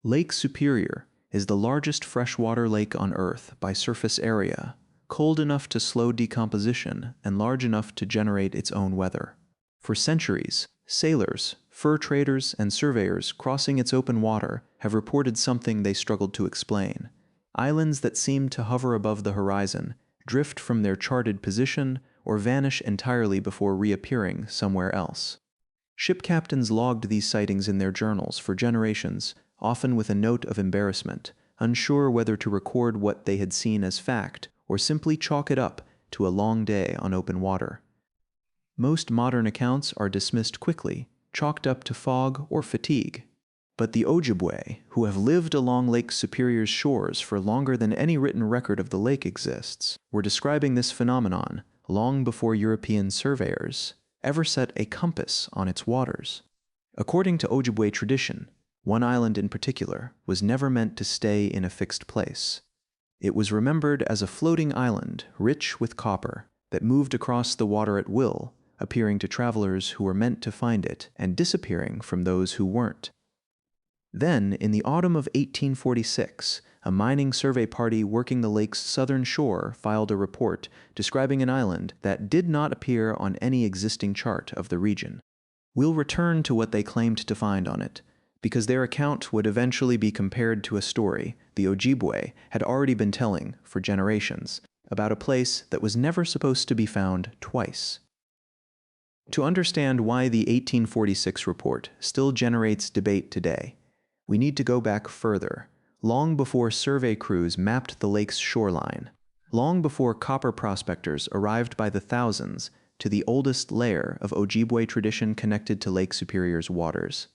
Lake Superior is the largest freshwater lake on Earth by surface area, cold enough to slow decomposition and large enough to generate its own weather. For centuries, sailors, fur traders, and surveyors crossing its open water have reported something they struggled to explain. Islands that seem to hover above the horizon, drift from their charted position, or vanish entirely before reappearing somewhere else. Ship captains logged these sightings in their journals for generations, often with a note of embarrassment, unsure whether to record what they had seen as fact or simply chalk it up to a long day on open water. Most modern accounts are dismissed quickly, chalked up to fog or fatigue. But the Ojibwe, who have lived along Lake Superior's shores for longer than any written record of the lake exists, were describing this phenomenon long before European surveyors ever set a compass on its waters. According to Ojibwe tradition, one island in particular was never meant to stay in a fixed place. It was remembered as a floating island rich with copper that moved across the water at will, appearing to travelers who were meant to find it and disappearing from those who weren't. Then, in the autumn of 1846, a mining survey party working the lake's southern shore filed a report describing an island that did not appear on any existing chart of the region. We'll return to what they claimed to find on it, because their account would eventually be compared to a story the Ojibwe had already been telling for generations about a place that was never supposed to be found twice. To understand why the 1846 report still generates debate today, we need to go back further, long before survey crews mapped the lake's shoreline, long before copper prospectors arrived by the thousands to the oldest layer of Ojibwe tradition connected to Lake Superior's waters.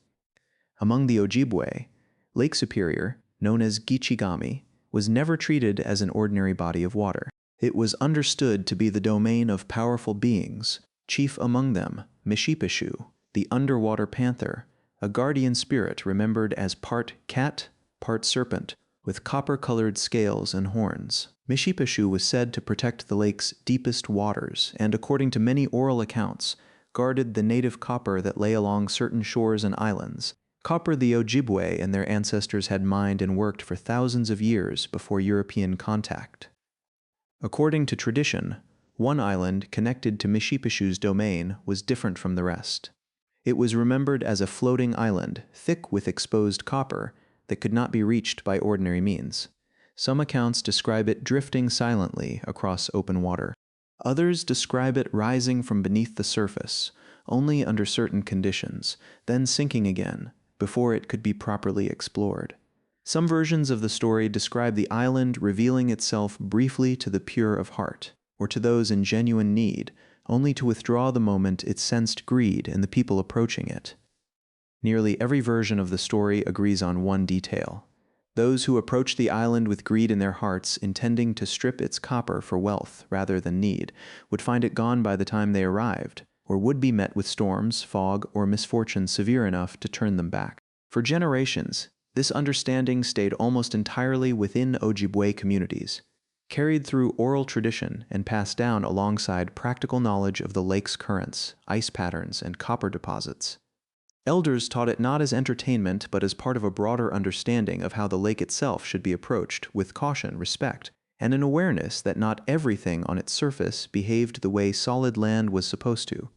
Among the Ojibwe, Lake Superior, known as Gichigami, was never treated as an ordinary body of water. It was understood to be the domain of powerful beings, chief among them Mishipeshu, the underwater panther, a guardian spirit remembered as part cat, part serpent, with copper-colored scales and horns. Mishipeshu was said to protect the lake's deepest waters and, according to many oral accounts, guarded the native copper that lay along certain shores and islands, copper the Ojibwe and their ancestors had mined and worked for thousands of years before European contact. According to tradition, one island connected to Mishipeshu's domain was different from the rest. It was remembered as a floating island, thick with exposed copper, that could not be reached by ordinary means. Some accounts describe it drifting silently across open water. Others describe it rising from beneath the surface, only under certain conditions, then sinking again, before it could be properly explored. Some versions of the story describe the island revealing itself briefly to the pure of heart, or to those in genuine need, only to withdraw the moment it sensed greed in the people approaching it. Nearly every version of the story agrees on one detail. Those who approached the island with greed in their hearts, intending to strip its copper for wealth rather than need, would find it gone by the time they arrived, or would be met with storms, fog, or misfortune severe enough to turn them back. For generations, this understanding stayed almost entirely within Ojibwe communities, carried through oral tradition and passed down alongside practical knowledge of the lake's currents, ice patterns, and copper deposits. Elders taught it not as entertainment but as part of a broader understanding of how the lake itself should be approached with caution, respect, and an awareness that not everything on its surface behaved the way solid land was supposed to.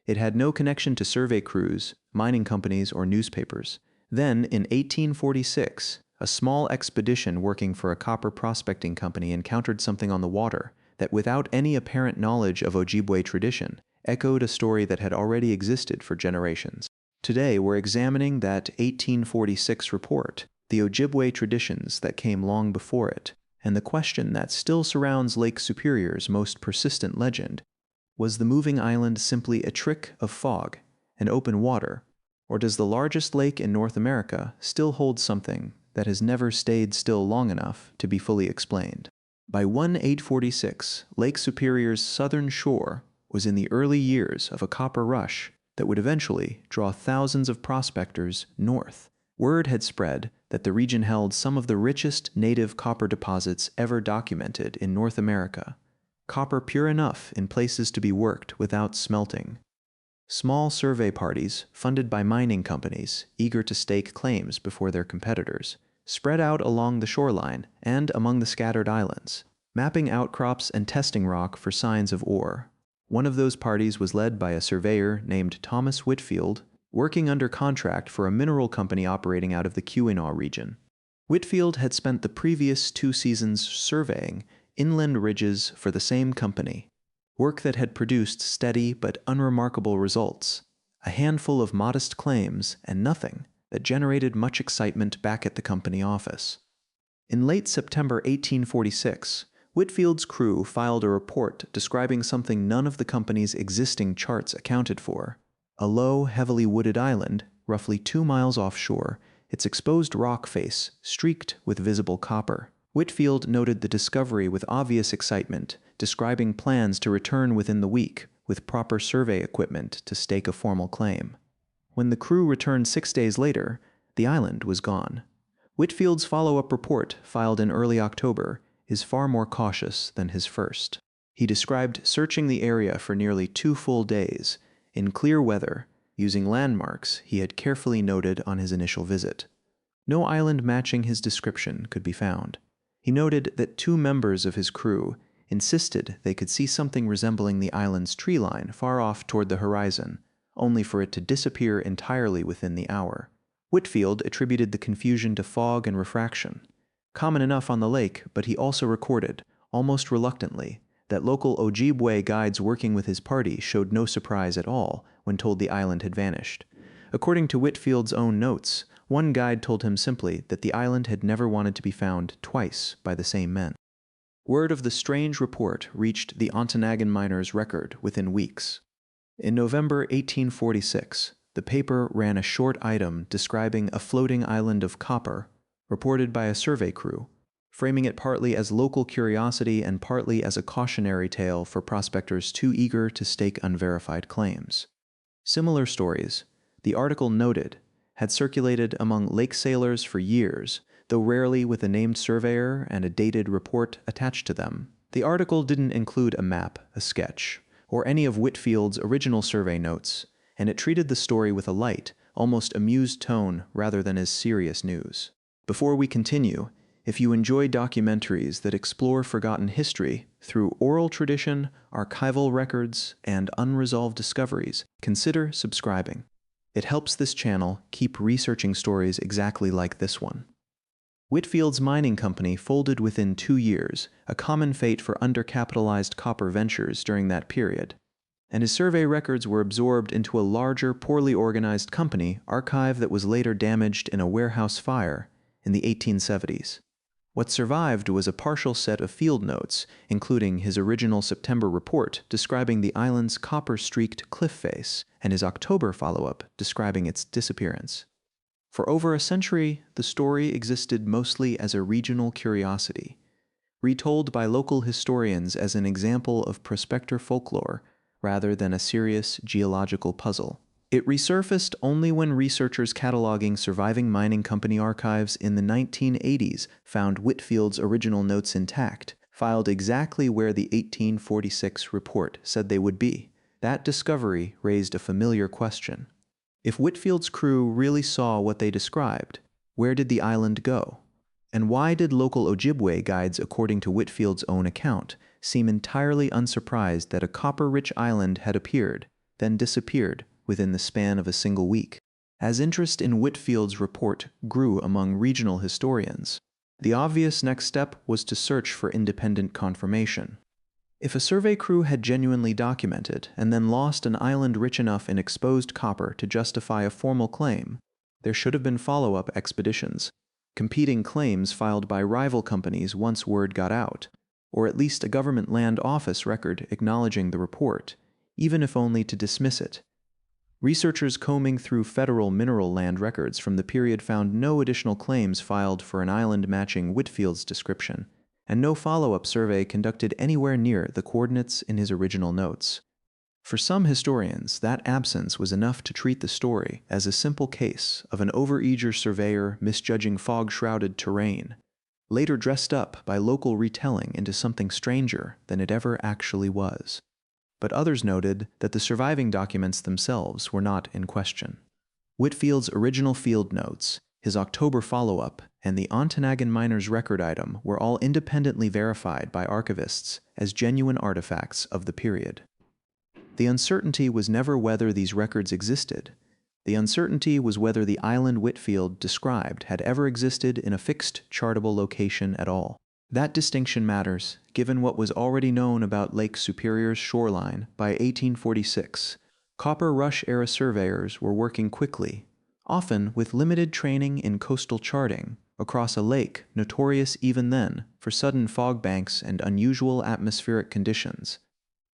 It had no connection to survey crews, mining companies, or newspapers. Then, in 1846, a small expedition working for a copper prospecting company encountered something on the water that, without any apparent knowledge of Ojibwe tradition, echoed a story that had already existed for generations. Today, we're examining that 1846 report, the Ojibwe traditions that came long before it, and the question that still surrounds Lake Superior's most persistent legend: was the moving island simply a trick of fog and open water, or does the largest lake in North America still hold something that has never stayed still long enough to be fully explained? By 1846, Lake Superior's southern shore was in the early years of a copper rush that would eventually draw thousands of prospectors north. Word had spread that the region held some of the richest native copper deposits ever documented in North America, copper pure enough in places to be worked without smelting. Small survey parties, funded by mining companies, eager to stake claims before their competitors, spread out along the shoreline and among the scattered islands, mapping outcrops and testing rock for signs of ore. One of those parties was led by a surveyor named Thomas Whitfield, working under contract for a mineral company operating out of the Keweenaw region. Whitfield had spent the previous 2 seasons surveying inland ridges for the same company, work that had produced steady but unremarkable results, a handful of modest claims, and nothing that generated much excitement back at the company office. In late September 1846, Whitfield's crew filed a report describing something none of the company's existing charts accounted for: a low, heavily wooded island, roughly 2 miles offshore, its exposed rock face streaked with visible copper. Whitfield noted the discovery with obvious excitement, describing plans to return within the week with proper survey equipment to stake a formal claim. When the crew returned 6 days later, the island was gone. Whitfield's follow-up report, filed in early October, is far more cautious than his first. He described searching the area for nearly 2 full days, in clear weather, using landmarks he had carefully noted on his initial visit. No island matching his description could be found. He noted that 2 members of his crew insisted they could see something resembling the island's tree line far off toward the horizon, only for it to disappear entirely within the hour. Whitfield attributed the confusion to fog and refraction, common enough on the lake, but he also recorded, almost reluctantly, that local Ojibwe guides working with his party showed no surprise at all when told the island had vanished. According to Whitfield's own notes, one guide told him simply that the island had never wanted to be found twice by the same men. Word of the strange report reached the Ontonagon miners' record within weeks. In November 1846, the paper ran a short item describing a floating island of copper, reported by a survey crew, framing it partly as local curiosity and partly as a cautionary tale for prospectors too eager to stake unverified claims. Similar stories, the article noted, had circulated among lake sailors for years, though rarely with a named surveyor and a dated report attached to them. The article didn't include a map, a sketch, or any of Whitfield's original survey notes, and it treated the story with a light, almost amused tone rather than as serious news. Before we continue, if you enjoy documentaries that explore forgotten history through oral tradition, archival records, and unresolved discoveries, consider subscribing. It helps this channel keep researching stories exactly like this one. Whitfield's mining company folded within 2 years, a common fate for undercapitalized copper ventures during that period, and his survey records were absorbed into a larger, poorly organized company archive that was later damaged in a warehouse fire in the 1870s. What survived was a partial set of field notes, including his original September report describing the island's copper-streaked cliff face and his October follow-up describing its disappearance. For over a century, the story existed mostly as a regional curiosity, retold by local historians as an example of prospector folklore rather than a serious geological puzzle. It resurfaced only when researchers cataloging surviving mining company archives in the 1980s found Whitfield's original notes intact, filed exactly where the 1846 report said they would be. That discovery raised a familiar question. If Whitfield's crew really saw what they described, where did the island go? And why did local Ojibwe guides, according to Whitfield's own account, seem entirely unsurprised that a copper-rich island had appeared, then disappeared, within the span of a single week? As interest in Whitfield's report grew among regional historians, the obvious next step was to search for independent confirmation. If a survey crew had genuinely documented and then lost an island rich enough in exposed copper to justify a formal claim, there should have been follow-up expeditions, competing claims filed by rival companies once word got out, or at least a government land office record acknowledging the report, even if only to dismiss it. Researchers combing through federal mineral land records from the period found no additional claims filed for an island matching Whitfield's description, and no follow-up survey conducted anywhere near the coordinates in his original notes. For some historians, that absence was enough to treat the story as a simple case of an overeager surveyor misjudging fog-shrouded terrain, later dressed up by local retelling into something stranger than it ever actually was. but others noted that the surviving documents themselves were not in question. Whitfield's original field notes, his October follow-up, and the Ontonagon miner's record item were all independently verified by archivists as genuine artifacts of the period. The uncertainty was never whether these records existed. The uncertainty was whether the island Whitfield described had ever existed in a fixed chartable location at all. That distinction matters, given what was already known about Lake Superior's shoreline by 1846. Copper Rush-era surveyors were working quickly, often with limited training in coastal charting, across a lake notorious even then for sudden fog banks and unusual atmospheric conditions.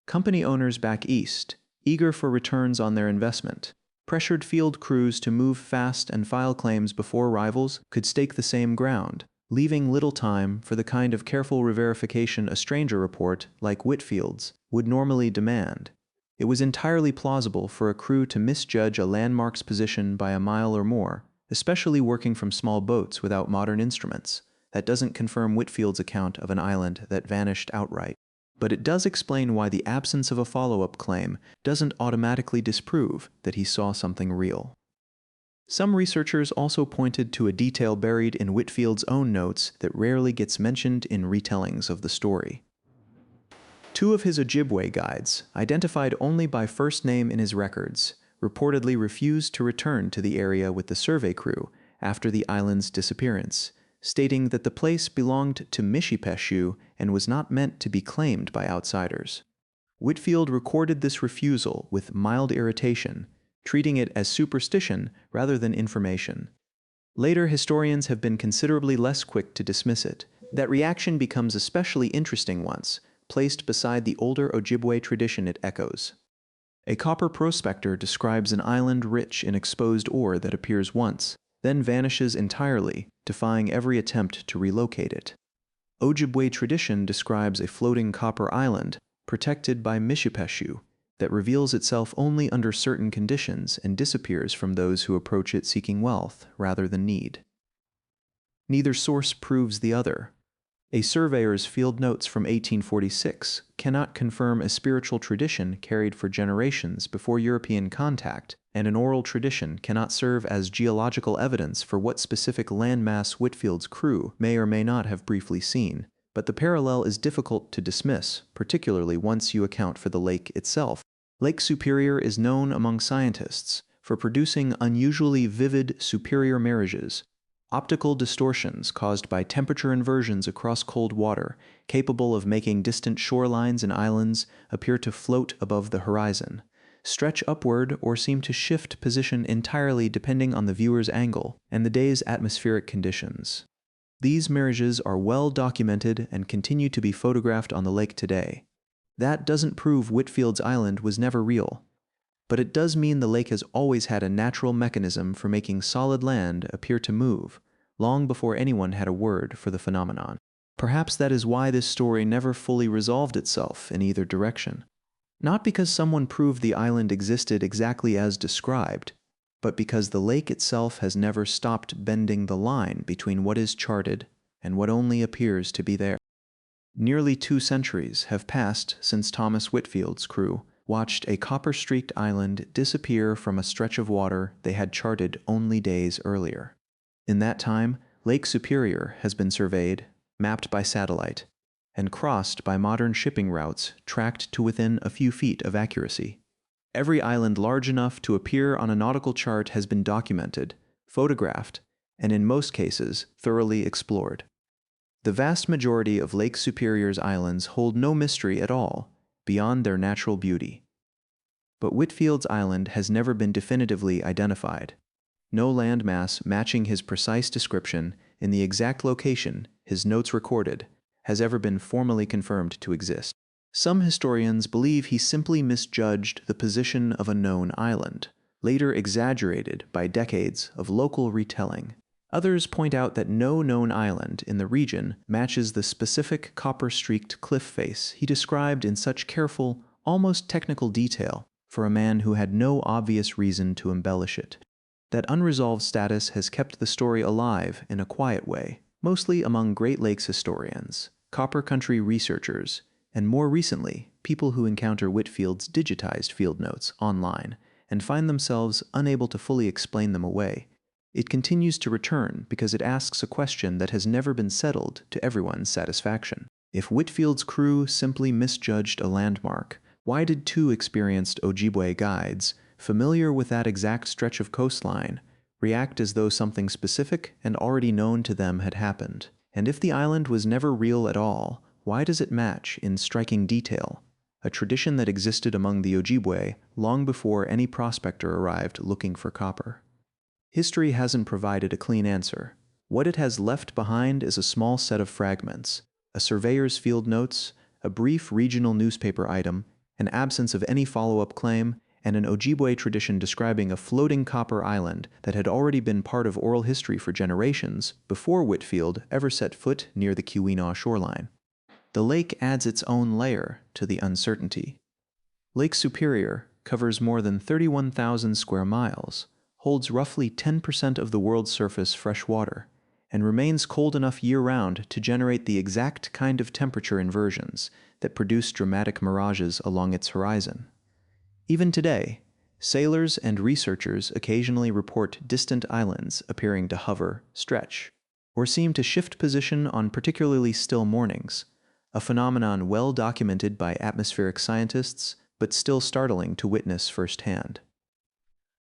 Company owners back east, eager for returns on their investment, pressured field crews to move fast and file claims before rivals could stake the same ground, leaving little time for the kind of careful reverification a stranger report, like Whitfield's, would normally demand. It was entirely plausible for a crew to misjudge a landmark's position by a mile or more, especially working from small boats without modern instruments. That doesn't confirm Whitfield's account of an island that vanished outright. But it does explain why the absence of a follow-up claim doesn't automatically disprove that he saw something real. Some researchers also pointed to a detail buried in Whitfield's own notes that rarely gets mentioned in retellings of the story. Two of his Ojibwe guides, identified only by first name in his records, reportedly refused to return to the area with the survey crew after the island's disappearance, stating that the place belonged to Mishipeshu and was not meant to be claimed by outsiders. Whitfield recorded this refusal with mild irritation, treating it as superstition rather than information. Later historians have been considerably less quick to dismiss it. That reaction becomes especially interesting once placed beside the older Ojibwe tradition it echoes. A copper prospector describes an island rich in exposed ore that appears once, then vanishes entirely, defying every attempt to relocate it. Ojibwe tradition describes a floating copper island, protected by Mishipeshu, that reveals itself only under certain conditions and disappears from those who approach it seeking wealth rather than need. Neither source proves the other. A surveyor's field notes from 1846 cannot confirm a spiritual tradition carried for generations before European contact, and an oral tradition cannot serve as geological evidence for what specific landmass Whitfield's crew may or may not have briefly seen. But the parallel is difficult to dismiss, particularly once you account for the lake itself. Lake Superior is known among scientists for producing unusually vivid superior mirages, optical distortions caused by temperature inversions across cold water, capable of making distant shorelines and islands appear to float above the horizon, stretch upward, or seem to shift position entirely depending on the viewer's angle and the day's atmospheric conditions. These mirages are well documented and continue to be photographed on the lake today. That doesn't prove Whitfield's island was never real, but it does mean the lake has always had a natural mechanism for making solid land appear to move, long before anyone had a word for the phenomenon. Perhaps that is why this story never fully resolved itself in either direction. Not because someone proved the island existed exactly as described, but because the lake itself has never stopped bending the line between what is charted and what only appears to be there. Nearly 2 centuries have passed since Thomas Whitfield's crew watched a copper-streaked island disappear from a stretch of water they had charted only days earlier. In that time, Lake Superior has been surveyed, mapped by satellite, and crossed by modern shipping routes tracked to within a few feet of accuracy. Every island large enough to appear on a nautical chart has been documented, photographed, and in most cases, thoroughly explored. The vast majority of Lake Superior's islands hold no mystery at all, beyond their natural beauty. But Whitfield's island has never been definitively identified. No landmass matching his precise description in the exact location his notes recorded has ever been formally confirmed to exist. Some historians believe he simply misjudged the position of a known island, later exaggerated by decades of local retelling. Others point out that no known island in the region matches the specific copper-streaked cliff face he described in such careful, almost technical detail for a man who had no obvious reason to embellish it. That unresolved status has kept the story alive in a quiet way, mostly among Great Lakes historians, copper country researchers, And more recently, people who encounter Whitfield's digitized field notes online and find themselves unable to fully explain them away. It continues to return because it asks a question that has never been settled to everyone's satisfaction. If Whitfield's crew simply misjudged a landmark, why did two experienced Ojibwe guides, familiar with that exact stretch of coastline, react as though something specific and already known to them had happened? And if the island was never real at all, why does it match in striking detail? A tradition that existed among the Ojibwe long before any prospector arrived looking for copper. History hasn't provided a clean answer. What it has left behind is a small set of fragments, a surveyor's field notes, a brief regional newspaper item, an absence of any follow-up claim, and an Ojibwe tradition describing a floating copper island that had already been part of oral history for generations before Whitfield ever set foot near the Keweenaw shoreline. The lake adds its own layer to the uncertainty. Lake Superior covers more than 31,000 square miles, holds roughly 10% of the world's surface fresh water, and remains cold enough year-round to generate the exact kind of temperature inversions that produce dramatic mirages along its horizon. Even today, sailors and researchers occasionally report distant islands appearing to hover, stretch, or seem to shift position on particularly still mornings, a phenomenon well documented by atmospheric scientists, but still startling to witness firsthand.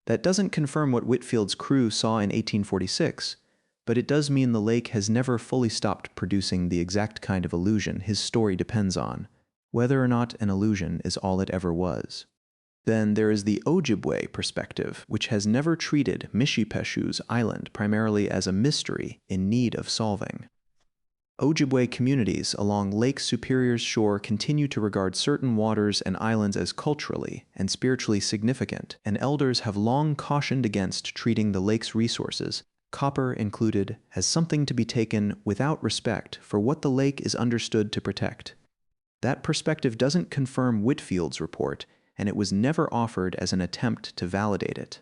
That doesn't confirm what Whitfield's crew saw in 1846, but it does mean the lake has never fully stopped producing the exact kind of illusion his story depends on, whether or not an illusion is all it ever was. Then there is the Ojibwe perspective, which has never treated Mishipeshu's island primarily as a mystery in need of solving. Ojibwe communities along Lake Superior's shore continue to regard certain waters and islands as culturally and spiritually significant, and elders have long cautioned against treating the lake's resources, copper included, as something to be taken without respect for what the lake is understood to protect. That perspective doesn't confirm Whitfield's report, and it was never offered as an attempt to validate it.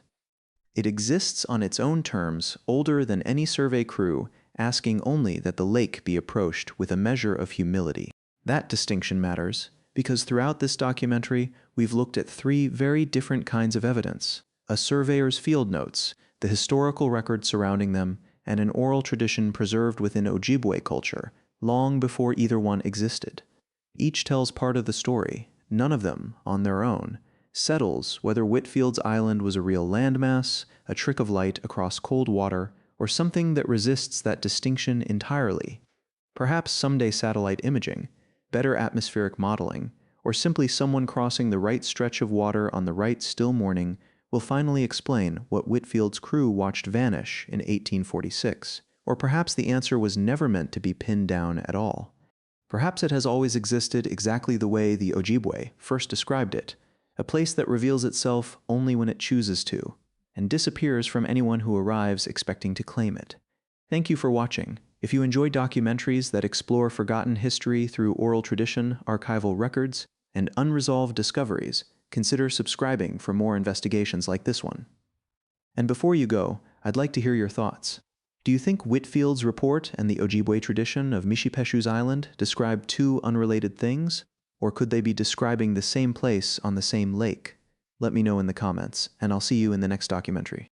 It exists on its own terms, older than any survey crew, asking only that the lake be approached with a measure of humility. That distinction matters, because throughout this documentary, we've looked at three very different kinds of evidence: a surveyor's field notes, the historical record surrounding them, and an oral tradition preserved within Ojibwe culture, long before either one existed. Each tells part of the story. None of them, on their own, settles whether Whitfield's island was a real landmass, a trick of light across cold water, or something that resists that distinction entirely. Perhaps someday satellite imaging, better atmospheric modeling, or simply someone crossing the right stretch of water on the right still morning will finally explain what Whitfield's crew watched vanish in 1846, or perhaps the answer was never meant to be pinned down at all. Perhaps it has always existed exactly the way the Ojibwe first described it, a place that reveals itself only when it chooses to, and disappears from anyone who arrives expecting to claim it. Thank you for watching. If you enjoy documentaries that explore forgotten history through oral tradition, archival records, and unresolved discoveries, consider subscribing for more investigations like this one. And before you go, I'd like to hear your thoughts. Do you think Whitfield's report and the Ojibwe tradition of Mishipeshu's island describe two unrelated things? Or could they be describing the same place on the same lake? Let me know in the comments, and I'll see you in the next documentary.